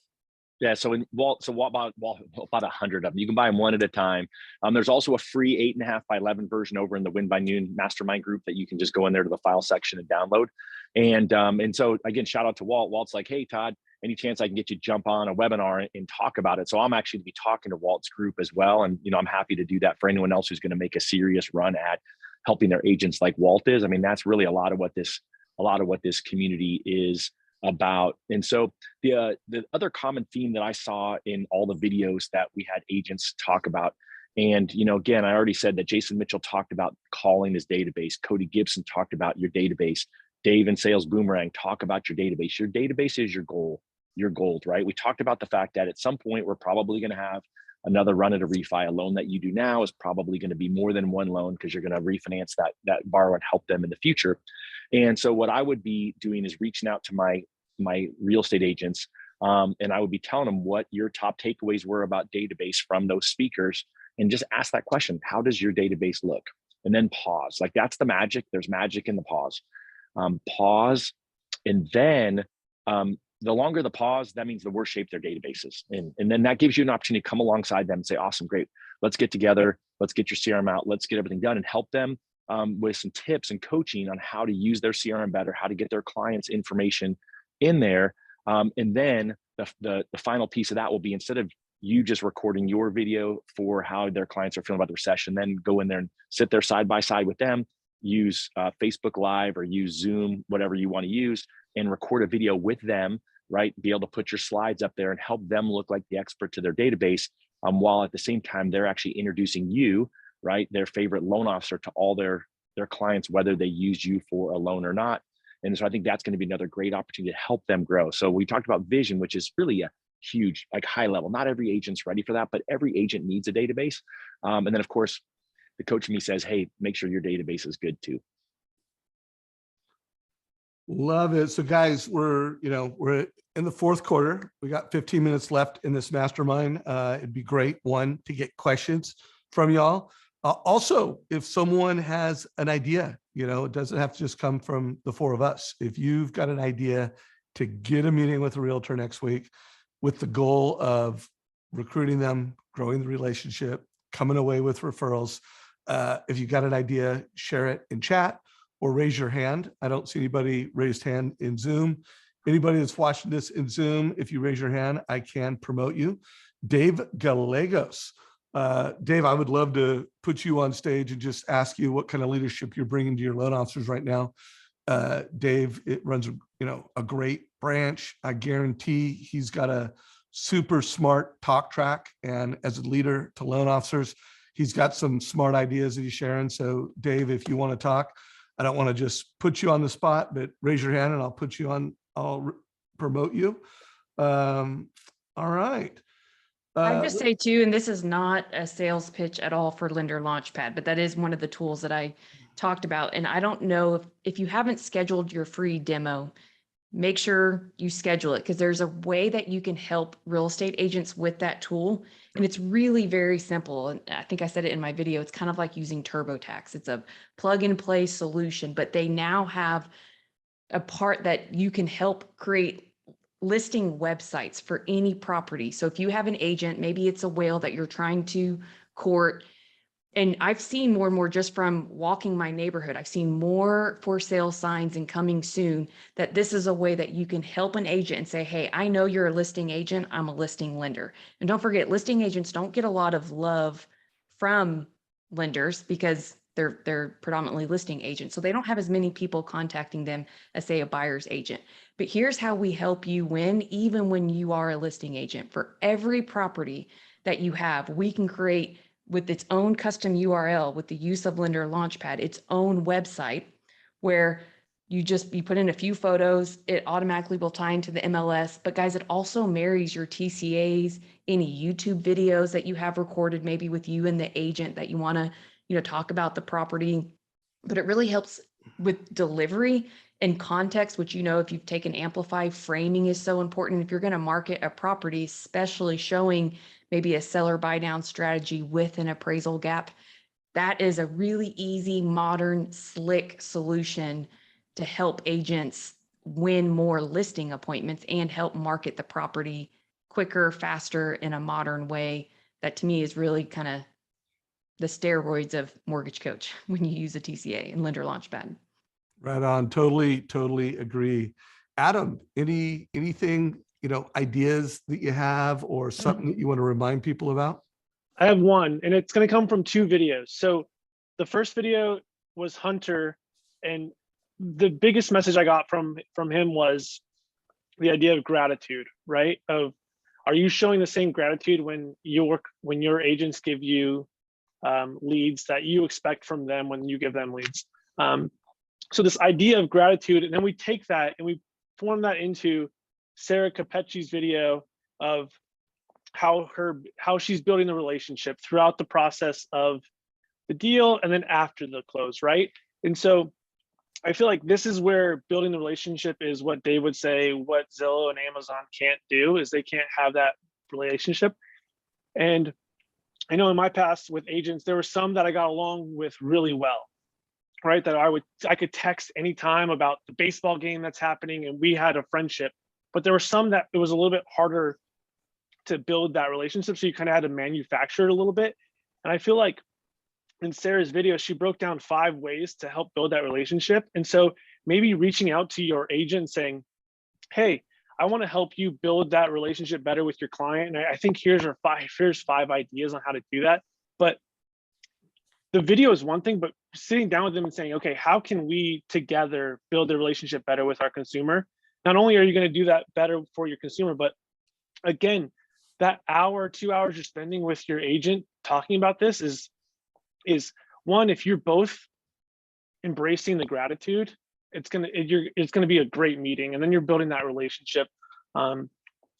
Yeah, so Walt bought about 100 of them. You can buy them one at a time. There's also a free 8.5x11 version over in the Win by Noon Mastermind group that you can just go in there to the file section and download. And so again, shout out to Walt. Walt's like, hey Todd, any chance I can get you to jump on a webinar and talk about it? So I'm actually going to be talking to Walt's group as well. And I'm happy to do that for anyone else who's going to make a serious run at helping their agents like Walt is. I mean, that's really a lot of what this community is about. And so the other common theme that I saw in all the videos that we had agents talk about, and again, I already said that Jason Mitchell talked about calling his database. Cody Gibson talked about your database. Dave and Sales Boomerang talk about your database. Your database is your goal, your gold, right? We talked about the fact that at some point we're probably going to have another run at a refi. A loan that you do now is probably going to be more than one loan because you're going to refinance that borrower and help them in the future. And so what I would be doing is reaching out to my real estate agents, and I would be telling them what your top takeaways were about database from those speakers, and just ask that question: how does your database look? And then pause. Like, that's the magic. There's magic in the pause. Pause, and then the longer the pause, that means the worse shape their database is. And then that gives you an opportunity to come alongside them and say, awesome, great, let's get together, let's get your CRM out, let's get everything done, and help them with some tips and coaching on how to use their CRM better, how to get their clients' information in there. And then the final piece of that will be, instead of you just recording your video for how their clients are feeling about the recession, then go in there and sit there side by side with them, use Facebook Live or use Zoom, whatever you want to use, and record a video with them, right? Be able to put your slides up there and help them look like the expert to their database, while at the same time, they're actually introducing you, right, their favorite loan officer, to all their clients, whether they use you for a loan or not. And so I think that's going to be another great opportunity to help them grow. So we talked about vision, which is really a huge, like, high level. Not every agent's ready for that, but every agent needs a database. And then of course, the coach in me says, hey, make sure your database is good too. Love it. So guys, we're in the fourth quarter. We got 15 minutes left in this mastermind. It'd be great, one, to get questions from y'all. Also, if someone has an idea, it doesn't have to just come from the four of us. If you've got an idea to get a meeting with a realtor next week with the goal of recruiting them, growing the relationship, coming away with referrals, if you've got an idea, share it in chat, or raise your hand. I don't see anybody raised hand in Zoom. Anybody that's watching this in Zoom, if you raise your hand, I can promote you. Dave Gallegos. Dave, I would love to put you on stage and just ask you what kind of leadership you're bringing to your loan officers right now. Dave, it runs, a great branch. I guarantee he's got a super smart talk track. And as a leader to loan officers, he's got some smart ideas that he's sharing. So Dave, if you want to talk, I don't want to just put you on the spot, but raise your hand and I'll put you on, I'll promote you. All right. I just say too, and this is not a sales pitch at all for Lender Launchpad, but that is one of the tools that I talked about. And I don't know if you haven't scheduled your free demo, make sure you schedule it, because there's a way that you can help real estate agents with that tool. And it's really very simple. And I think I said it in my video, it's kind of like using TurboTax. It's a plug and play solution, but they now have a part that you can help create listing websites for any property. So if you have an agent, maybe it's a whale that you're trying to court. And I've seen more and more just from walking my neighborhood, I've seen more for sale signs and coming soon, that this is a way that you can help an agent and say, hey, I know you're a listing agent, I'm a listing lender. And don't forget, listing agents don't get a lot of love from lenders because they're predominantly listing agents. So they don't have as many people contacting them as, say, a buyer's agent. But here's how we help you win, even when you are a listing agent. For every property that you have, we can create with its own custom URL, with the use of Lender Launchpad, its own website, where you put in a few photos, it automatically will tie into the MLS. But guys, it also marries your TCAs, any YouTube videos that you have recorded, maybe with you and the agent that you want to, talk about the property. But it really helps with delivery and context, which, if you've taken Amplify, framing is so important. If you're going to market a property, especially showing maybe a seller buy down strategy with an appraisal gap, that is a really easy, modern, slick solution to help agents win more listing appointments and help market the property quicker, faster, in a modern way. That to me is really kind of the steroids of MortgageCoach when you use a TCA and Lender Launchpad. Right on. Totally agree. Adam, anything, ideas that you have or something that you want to remind people about? I have one, and it's going to come from two videos. So the first video was Hunter, and the biggest message I got from him was the idea of gratitude, right? Are you showing the same gratitude when your agents give you leads that you expect from them when you give them leads? So this idea of gratitude, and then we take that and we form that into Sarah Capecci's video of how she's building the relationship throughout the process of the deal and then after the close, right? And so I feel like this is where building the relationship is what they would say what Zillow and Amazon can't do, is they can't have that relationship. And I know in my past with agents, there were some that I got along with really well, right? That I could text anytime about the baseball game that's happening and we had a friendship. But there were some that it was a little bit harder to build that relationship. So you kind of had to manufacture it a little bit. And I feel like in Sarah's video, she broke down 5 ways to help build that relationship. And so maybe reaching out to your agent saying, hey, I want to help you build that relationship better with your client. And I think here's 5 ideas on how to do that. But the video is one thing, but sitting down with them and saying, okay, how can we together build the relationship better with our consumer? Not only are you going to do that better for your consumer, but again, that hour, 2 hours you're spending with your agent talking about this is one, if you're both embracing the gratitude, it's gonna be a great meeting, and then you're building that relationship. And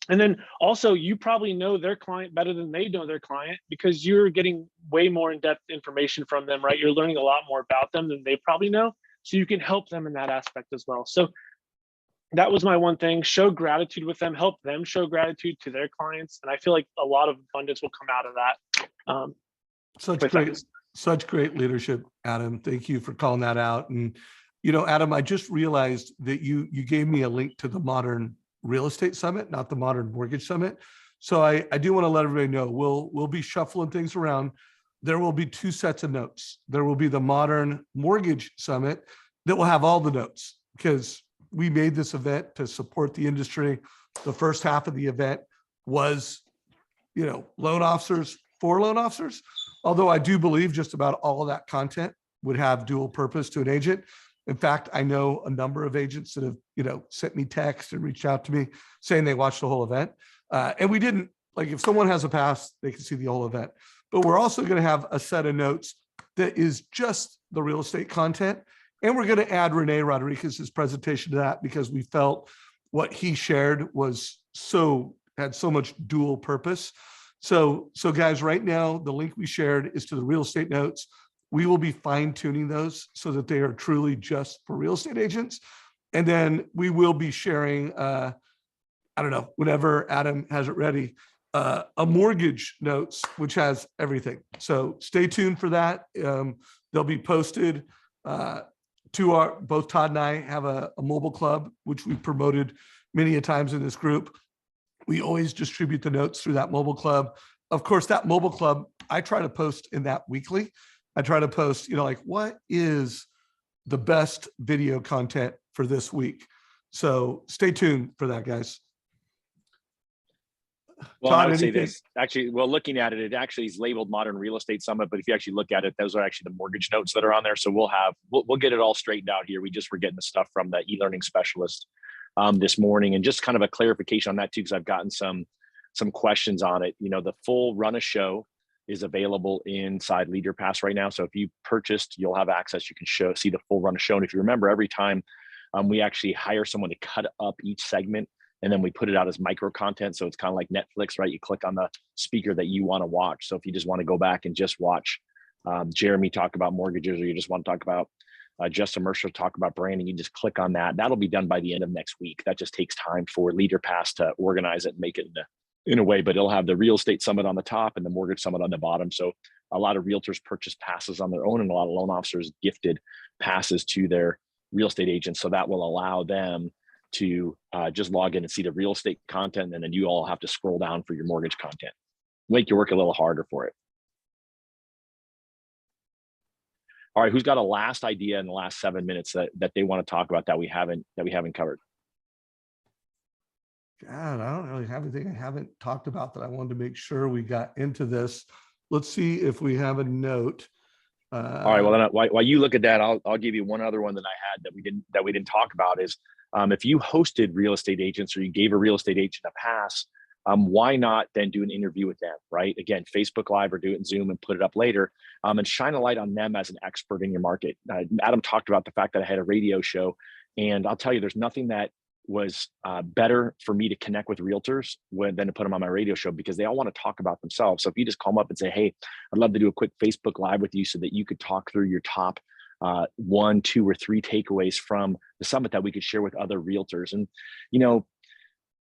then also you probably know their client better than they know their client because you're getting way more in-depth information from them, right? You're learning a lot more about them than they probably know, so you can help them in that aspect as well. So that was my one thing: show gratitude with them, help them show gratitude to their clients, and I feel like a lot of abundance will come out of that. Such great leadership, Adam. Thank you for calling that out. And Adam, I just realized that you gave me a link to the Modern Real Estate Summit, not the Modern Mortgage Summit. So I do want to let everybody know we'll be shuffling things around. There will be 2 sets of notes. There will be the Modern Mortgage Summit that will have all the notes, because we made this event to support the industry. The first half of the event was, loan officers for loan officers. Although I do believe just about all of that content would have dual purpose to an agent. In fact, I know a number of agents that have, sent me text and reached out to me saying they watched the whole event. And we didn't, like, if someone has a pass, they can see the whole event. But we're also going to have a set of notes that is just the real estate content. And we're going to add Renee Rodriguez's presentation to that, because we felt what he shared had so much dual purpose. So guys, right now, the link we shared is to the real estate notes. We will be fine tuning those so that they are truly just for real estate agents. And then we will be sharing, I don't know, whenever Adam has it ready, a mortgage notes, which has everything. So stay tuned for that. They'll be posted to both Todd and I have a mobile club, which we promoted many a times in this group. We always distribute the notes through that mobile club. Of course, that mobile club, I try to post in that weekly. I try to post, like, what is the best video content for this week? So stay tuned for that, guys. Well, Todd, I would say anything? this, actually, well, looking at it, it actually is labeled Modern Real Estate Summit, but if you actually look at it, those are actually the mortgage notes that are on there. So we'll get it all straightened out here. We just were getting the stuff from the e-learning specialist this morning, and just kind of a clarification on that too, because I've gotten some questions on it. The full run of show is available inside Leader Pass right now. So if you purchased, you'll have access. You can see the full run of show. And if you remember, every time we actually hire someone to cut up each segment, and then we put it out as micro content. So it's kind of like Netflix, right? You click on the speaker that you want to watch. So if you just want to go back and just watch Jeremy talk about mortgages, or you just want to talk about Justin Mercer talk about branding, you just click on that. That'll be done by the end of next week. That just takes time for Leader Pass to organize it and make it in a way, but it'll have the real estate summit on the top and the mortgage summit on the bottom. So a lot of realtors purchase passes on their own, and a lot of loan officers gifted passes to their real estate agents. So that will allow them to just log in and see the real estate content, and then you all have to scroll down for your mortgage content. Make your work a little harder for it. All right, who's got a last idea in the last 7 minutes that they want to talk about that we haven't covered? God, I don't really have anything I haven't talked about that I wanted to make sure we got into this. Let's see if we have a note. All right, well, then while you look at that, I'll give you one other one that I had that we didn't talk about is if you hosted real estate agents, or you gave a real estate agent a pass, why not then do an interview with them, right? Again, Facebook Live, or do it in Zoom and put it up later, and shine a light on them as an expert in your market. Adam talked about the fact that I had a radio show, and I'll tell you, there's nothing that was better for me to connect with realtors than to put them on my radio show, because they all want to talk about themselves. So if you just call them up and say, hey, I'd love to do a quick Facebook Live with you so that you could talk through your top 1, 2, or 3 takeaways from the summit that we could share with other realtors. And,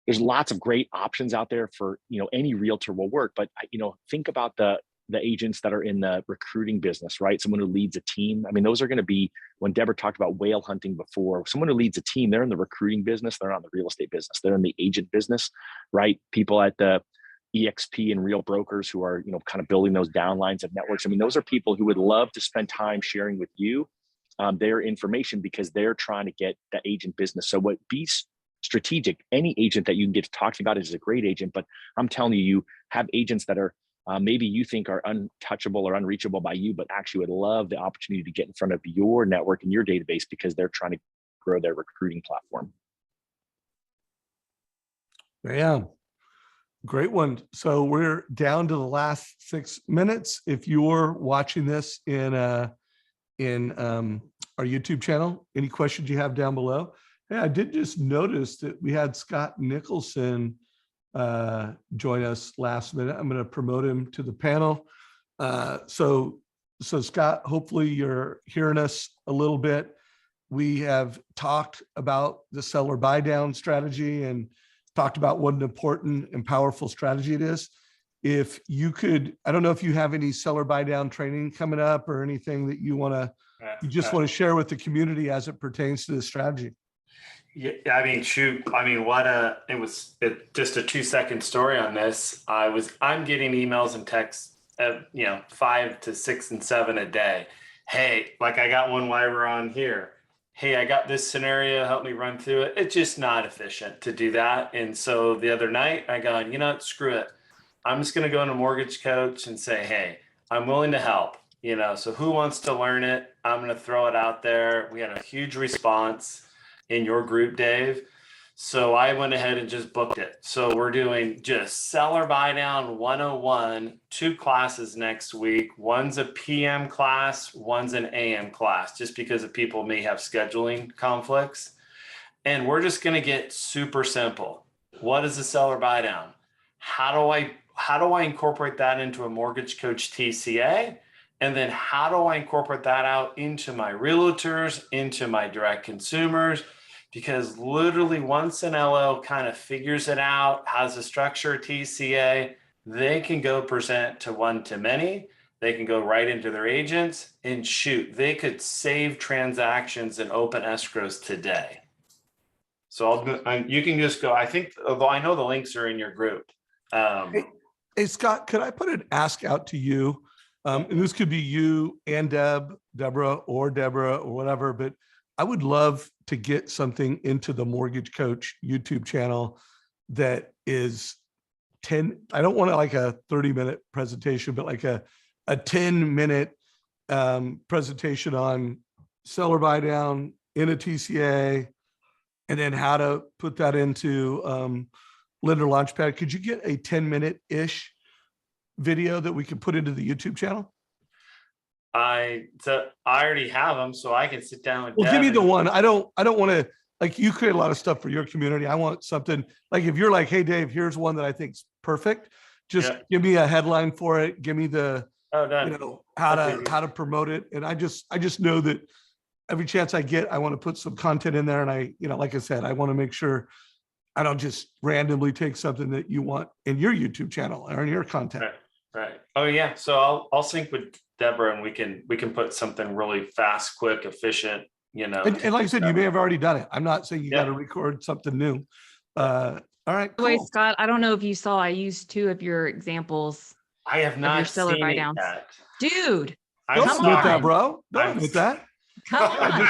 there's lots of great options out there for, any realtor will work, but, think about the agents that are in the recruiting business, right? Someone who leads a team. I mean, those are going to be, when Deborah talked about whale hunting before, someone who leads a team, they're in the recruiting business. They're not in the real estate business. They're in the agent business, right? People at the EXP and real brokers who are, kind of building those downlines of networks. I mean, those are people who would love to spend time sharing with you their information, because they're trying to get the agent business. So be strategic. Any agent that you can get to talk to about is a great agent, but I'm telling you, you have agents that are maybe you think are untouchable or unreachable by you, but actually would love the opportunity to get in front of your network and your database, because they're trying to grow their recruiting platform. Yeah, great one. So we're down to the last 6 minutes. If you're watching this in our YouTube channel, any questions you have down below. Hey, I did just notice that we had Scott Nicholson join us last minute. I'm going to promote him to the panel. So Scott, hopefully you're hearing us a little bit. We have talked about the seller buy down strategy and talked about what an important and powerful strategy it is. If you could, I don't know if you have any seller buy down training coming up, or anything that you just want to share with the community as it pertains to this strategy. Yeah, I mean, shoot. I mean, it was just a 2-second story on this. I'm getting emails and texts, 5 to 6 and 7 a day. Hey, like I got one while we're on here. hey, I got this scenario, help me run through it. It's just not efficient to do that. And so the other night I got, you know what, screw it. I'm just going to go into Mortgage Coach and say, hey, I'm willing to help, you know, so who wants to learn it? I'm going to throw it out there. We had a huge response in your group, Dave. So I went ahead and just booked it. So we're doing just Seller Buy Down 101, 2 classes next week. One's a PM class, one's an AM class, just because of people may have scheduling conflicts. And we're just going to get super simple. What is a seller buy down? How do I incorporate that into a Mortgage Coach TCA? And then how do I incorporate that out into my realtors, into my direct consumers? Because literally once an LO kind of figures it out, has a structure TCA, they can go present to one-to-many. They can go right into their agents and shoot. They could save transactions and open escrows today. So you can just go, I think, although I know the links are in your group. Hey, Scott, could I put an ask out to you? And this could be you and Deborah or whatever, but I would love to get something into the Mortgage Coach YouTube channel that is 10. I don't want like a 30-minute presentation, but like a 10-minute presentation on seller buy down in a TCA, and then how to put that into Lender Launchpad. Could you get a 10-minute-ish video that we can put into the YouTube channel? I already have them, so I can sit down with Well, give me Deb the and- one. I don't want to, like, you create a lot of stuff for your community. I want something like, if you're like, hey, Dave, here's one that I think's perfect. Just Yeah. give me a headline for it. Give me the, done. you know, how to promote it. And I just know that every chance I get, I want to put some content in there. And I, you know, like I said, I want to make sure I don't just randomly take something that you want in your YouTube channel or in your content. Right. Oh yeah. So I'll sync with Deborah and we can put something really fast, quick, efficient, you know. And like I said, you may have already done it. I'm not saying you got to record something new. All right. By the way, Cool. Scott, I don't know if you saw, I used 2 of your examples. I have your not seller seen buy it downs. yet. Dude, Don't Come admit that, on. bro. Don't I'm- admit that. come on.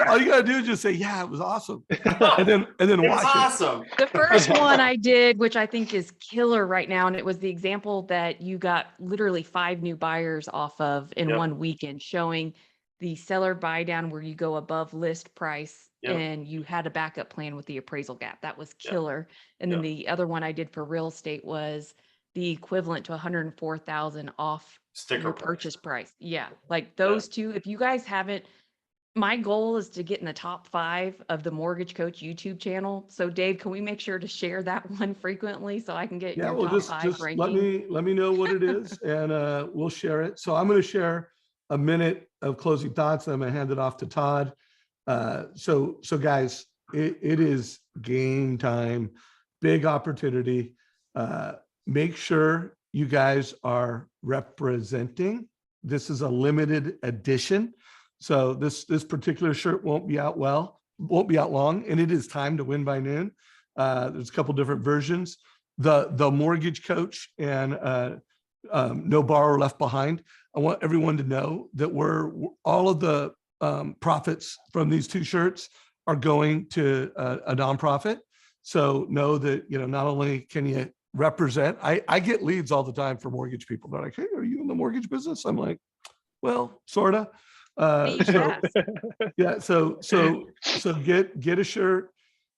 All you gotta do is just say, yeah, it was awesome. And then It's watch it. awesome. The first one I did, which I think is killer right now, and it was the example that you got literally 5 new buyers off of in Yep. one weekend, showing the seller buy down where you go above list price Yep. and you had a backup plan with the appraisal gap. That was Yep. killer. And then Yep. the other one I did for real estate was the equivalent to 104,000 off Sticker your price. purchase price. Yeah, like those 2, if you guys haven't, my goal is to get in the top 5 of the Mortgage Coach YouTube channel. So Dave, can we make sure to share that one frequently so I can get Yeah, your well, top just 5 ranking? let me know what it is, and we'll share it. So I'm going to share a minute of closing thoughts, and I'm going to hand it off to Todd. So guys, it is game time, big opportunity. Make sure you guys are representing. This is a limited edition. So this particular shirt won't be out long, and it is time to win by noon. There's a couple different versions. The Mortgage Coach and No Borrower Left Behind. I want everyone to know that all of the profits from these 2 shirts are going to a nonprofit. So know that, you know, not only can you represent, I get leads all the time for mortgage people. They're like, hey, are you in the mortgage business? I'm like, well, sorta. So yeah, so get a shirt,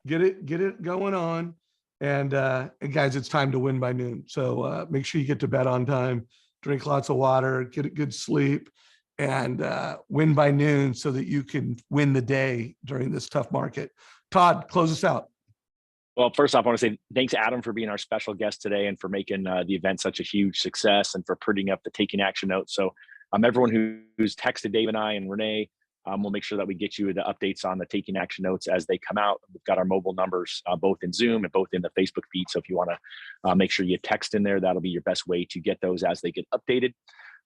get it going on, and guys, it's time to win by noon. So make sure you get to bed on time, drink lots of water, get a good sleep, and win by noon so that you can win the day during this tough market. Todd, close us out. Well, first off, I want to say thanks, Adam, for being our special guest today and for making the event such a huge success and for putting up the taking action notes. So everyone who's texted Dave and I and Renee, we'll make sure that we get you the updates on the taking action notes as they come out. We've got our mobile numbers both in Zoom and both in the Facebook feed. So if you want to make sure you text in there, that'll be your best way to get those as they get updated.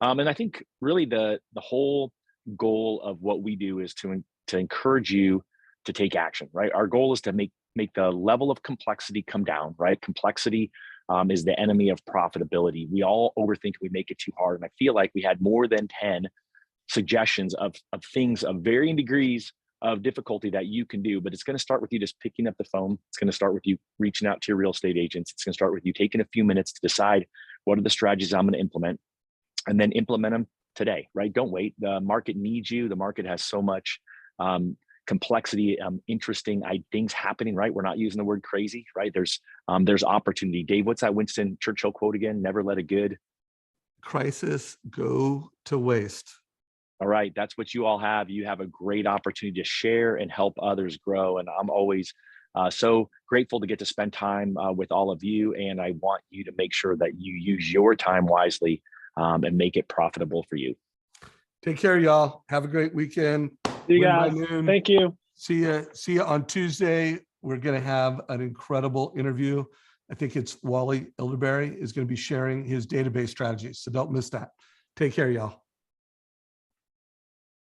And I think really the whole goal of what we do is to encourage you to take action, right? Our goal is to make the level of complexity come down, right? Complexity is the enemy of profitability. We all overthink, we make it too hard. And I feel like we had more than 10 suggestions of things of varying degrees of difficulty that you can do, but it's going to start with you just picking up the phone. It's going to start with you reaching out to your real estate agents. It's going to start with you taking a few minutes to decide what are the strategies I'm going to implement, and then implement them today, right? Don't wait. The market needs you. The market has so much complexity, interesting things happening, right? We're not using the word crazy, right? There's opportunity. Dave, what's that Winston Churchill quote again? Never let a good crisis go to waste. All right, that's what you all have. You have a great opportunity to share and help others grow. And I'm always so grateful to get to spend time with all of you. And I want you to make sure that you use your time wisely and make it profitable for you. Take care, y'all. Have a great weekend. You Win by guys, noon. thank you. See you on Tuesday. We're going to have an incredible interview. I think it's Wally Elderberry is going to be sharing his database strategies. So don't miss that. Take care, y'all.